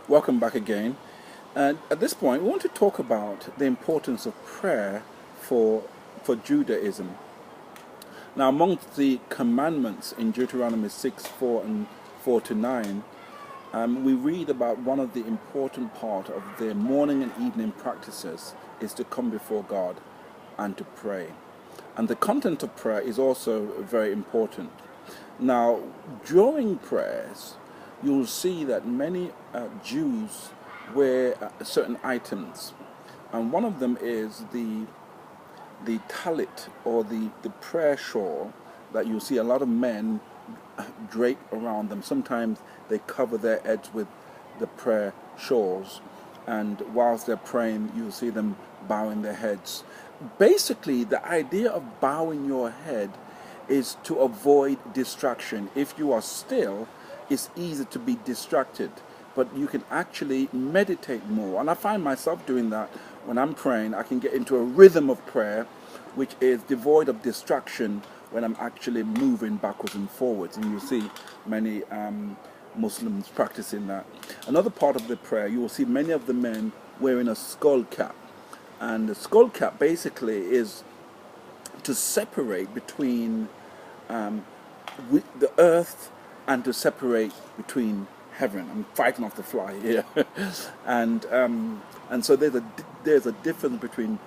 Welcome back again. And at this point, we want to talk about the importance of prayer for Judaism. Now, amongst the commandments in Deuteronomy 6, 4 and 4 to 9, we read about one of the important part of their morning and evening practices is to come before God and to pray. And the content of prayer is also very important. Now, during prayers, you'll see that many Jews wear certain items, and one of them is the talit, or the prayer shawl that you see a lot of men drape around them. Sometimes they cover their heads with the prayer shawls, and whilst they're praying, you'll see them bowing their heads. Basically, the idea of bowing your head is to avoid distraction. If you are still, it's easy to be distracted, but you can actually meditate more. And I find myself doing that when I'm praying. I can get into a rhythm of prayer which is devoid of distraction when I'm actually moving backwards and forwards. And you see many Muslims practicing that. Another part of the prayer, you will see many of the men wearing a skull cap. And the skull cap basically is to separate between the earth and to separate between heaven. I'm fighting off the fly here. and so there's a difference between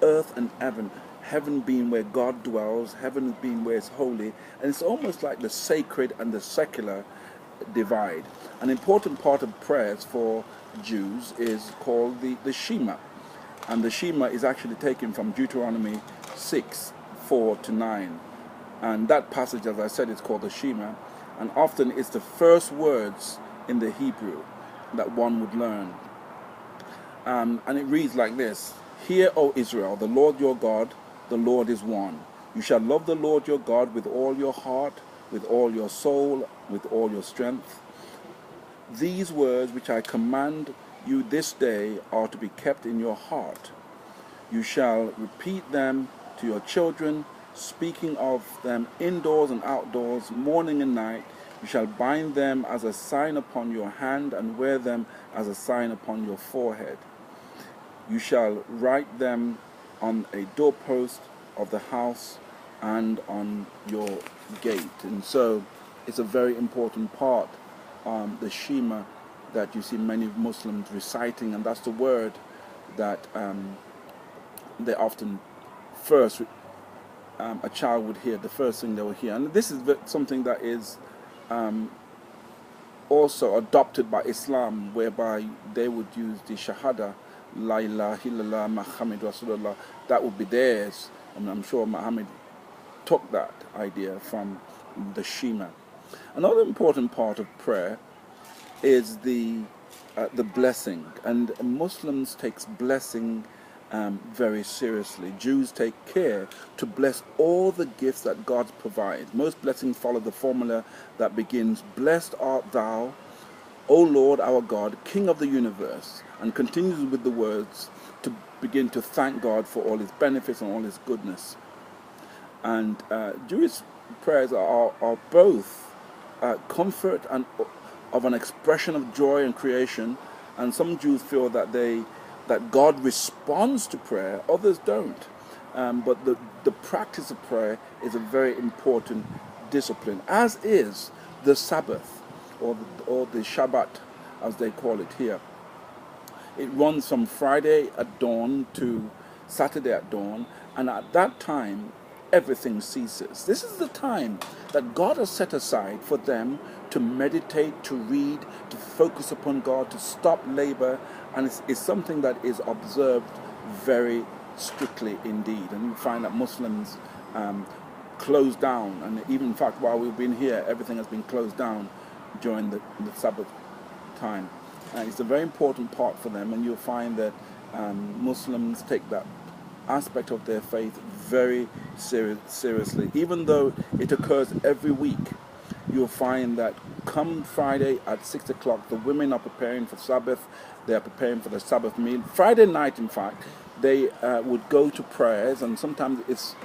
earth and heaven. Heaven being where God dwells, heaven being where it's holy, and it's almost like the sacred and the secular divide. An important part of prayers for Jews is called the Shema. And the Shema is actually taken from Deuteronomy 6, 4 to 9. And that passage, as I said, is called the Shema. And often it's the first words in the Hebrew that one would learn. And it reads like this: Hear, O Israel, the Lord your God, the Lord is one. You shall love the Lord your God with all your heart, with all your soul, with all your strength. These words which I command you this day are to be kept in your heart. You shall repeat them to your children, speaking of them indoors and outdoors, morning and night. You shall bind them as a sign upon your hand and wear them as a sign upon your forehead. You shall write them on a doorpost of the house and on your gate. And so it's a very important part, the Shema, that you see many Muslims reciting, and that's the word that they often first, a child would hear, the first thing they will hear. And this is something that is also adopted by Islam, whereby they would use the Shahada, La ilaha illallah Muhammad Rasulullah. That would be theirs, and I'm sure Muhammad took that idea from the Shema. Another important part of prayer is the blessing, and Muslims takes blessing very seriously. Jews take care to bless all the gifts that God provides. Most blessings follow the formula that begins, Blessed art thou, O Lord our God, King of the universe, and continues with the words to begin to thank God for all his benefits and all his goodness. And Jewish prayers are both comfort and of an expression of joy and creation, and some Jews feel that God responds to prayer, others don't. But the practice of prayer is a very important discipline, as is the Sabbath, or the Shabbat, as they call it here. It runs from Friday at dawn to Saturday at dawn, and at that time, everything ceases. This is the time that God has set aside for them to meditate, to read, to focus upon God, to stop labor, and it's something that is observed very strictly indeed. And you find that Muslims close down, and even in fact while we've been here, everything has been closed down during the Sabbath time. And it's a very important part for them, and you'll find that Muslims take that aspect of their faith very seriously. Even though it occurs every week, you'll find that come Friday at 6 o'clock, the women are preparing for Sabbath, they are preparing for the Sabbath meal. Friday night, in fact, they would go to prayers, and sometimes it's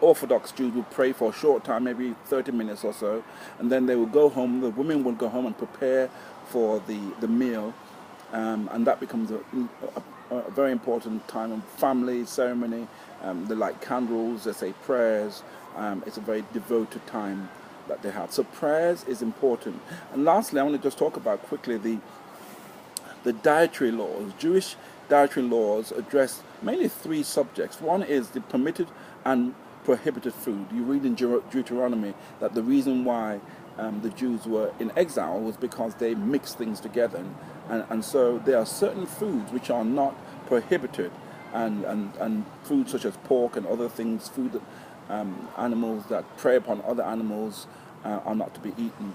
Orthodox Jews would pray for a short time, maybe 30 minutes or so, and then they would go home, the women would go home and prepare for the meal, and that becomes a very important time of family ceremony. They light candles, they say prayers. It's a very devoted time that they have. So prayers is important. And lastly, I want to just talk about quickly the dietary laws. Jewish dietary laws address mainly three subjects. One is the permitted and prohibited food. You read in Deuteronomy that the reason why the Jews were in exile was because they mixed things together. And so there are certain foods which are not prohibited, and foods such as pork and other things, food that animals that prey upon other animals are not to be eaten.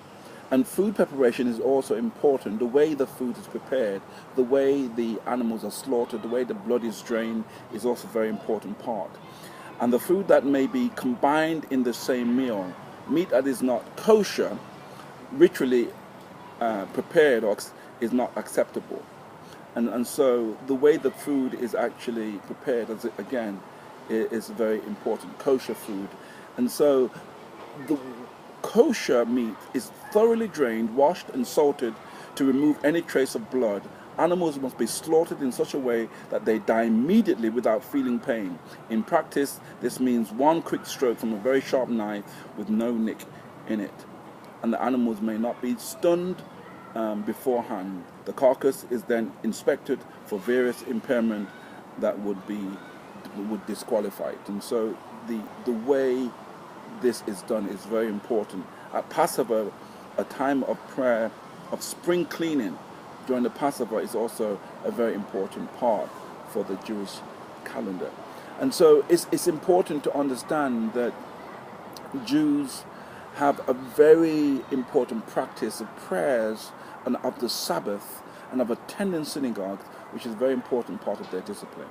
And food preparation is also important. The way the food is prepared, the way the animals are slaughtered, the way the blood is drained is also a very important part. And the food that may be combined in the same meal, meat that is not kosher, ritually prepared or is not acceptable. And so the way the food is actually prepared, again, is very important, kosher food. And so the kosher meat is thoroughly drained, washed and salted to remove any trace of blood. Animals must be slaughtered in such a way that they die immediately without feeling pain. In practice, this means one quick stroke from a very sharp knife with no nick in it. And the animals may not be stunned beforehand. The carcass is then inspected for various impairment that would disqualify it. And so the way this is done is very important. At Passover, a time of prayer, of spring cleaning during the Passover is also a very important part for the Jewish calendar. And so it's important to understand that Jews have a very important practice of prayers and of the Sabbath and of attending synagogues, which is a very important part of their discipline.